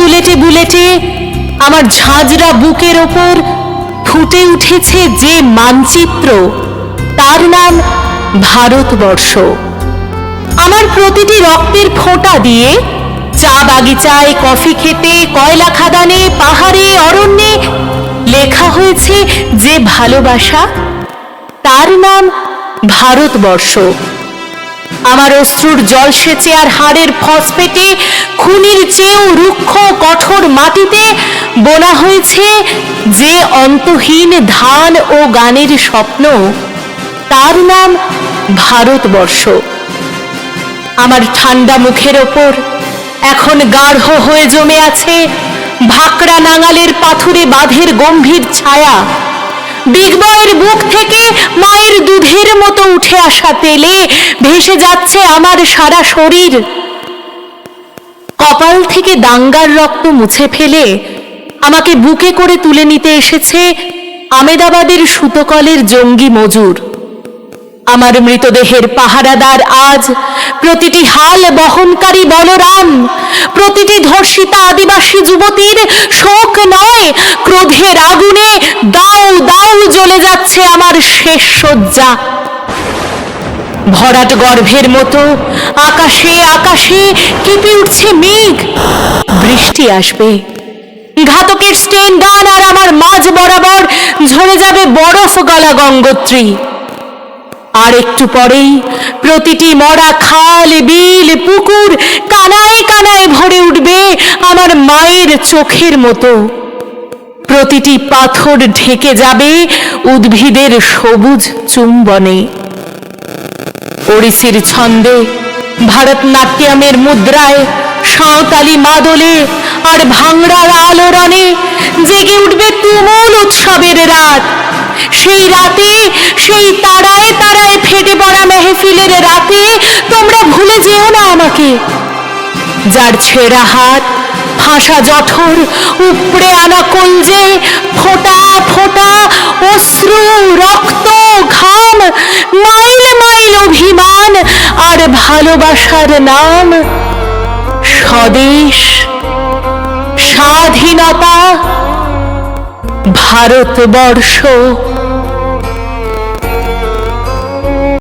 বুলেটে বুলেটে আমার ঝাঁঝরা বুকের ওপর ফুটে উঠেছে যে মানচিত্র, তার নাম ভারতবর্ষ। আমার প্রতিটি রক্তের ফোঁটা দিয়ে চা বাগিচায়, কফি খেতে, কয়লা খাদানে, পাহাড়ে, অরণ্যে লেখা হয়েছে যে ভালোবাসা, তার নাম ভারতবর্ষ। আমার অশ্রুর জলসেচে আর হাড়ের ফসফেটে খুনির চেয়েও রুক্ষ কঠোর মাটিতে বোনা হয়েছে যে অন্তহীন ধান ও গানের স্বপ্ন, তার নাম ভারতবর্ষ। আমার ঠান্ডা মুখের ওপর এখন গাঢ় হয়ে জমে আছে ভাকড়া নাঙালের পাথুরে বাঁধের গম্ভীর ছায়া। বিগ বয়ের বুক থেকে মায়ের দুধের মতো উঠে আসা তেলে ভেসে যাচ্ছে আমার সারা শরীর। কপাল থেকে দাঙ্গার রক্ত মুছে ফেলে আমাকে বুকে করে তুলে নিতে এসেছে আমেদাবাদের সুতোকলের জঙ্গি মজুর। আমার মৃতদেহের পাহারাদার আজ প্রতিটি হাল বহনকারী বলরাম, প্রতিটি ধর্ষিতা আদিবাসী যুবতীর শোক নয়, ক্রোধের আগুনে দাউ দাউ জ্বলে যাচ্ছে আমার শেষ শয্যা। ভরাট গর্ভের মতো আকাশে আকাশে কেঁপে উঠছে মেঘ, বৃষ্টি আসবে। ঘাতকের স্টেন গান আর আমার মাঝ বরাবর ঝরে যাবে বরফ গলা গঙ্গোত্রী। আর একটু পরেই প্রতিটি মরা খাল, বিল, পুকুর কানায় কানায় ভরে উঠবে আমার মায়ের চোখের মতো। প্রতিটি পাথর ঢেকে যাবে উদ্ভিদের সবুজ চুম্বনে। ওড়িশির ছন্দে, ভারতনাট্যমের মুদ্রায়, সাঁওতালি মাদলে আর ভাংড়ার আলোড়নে জেগে উঠবে তুমুল উৎসবের রাত। সেই রাতে, সেই তারায় তারায় ফেটে পড়া মেহফিলের রাতে তোমরা ভুলে যেও না আমাকে। যার ছেঁড়া হাত, ফাঁসা জঠর, উপড়ে আনা কলজে, ফোঁটা ফোঁটা অশ্রু, রক্ত, ঘাম, মাইল মাইল অভিমান আর ভালোবাসার নাম স্বদেশ, স্বাধীনতা, ভারতবর্ষ।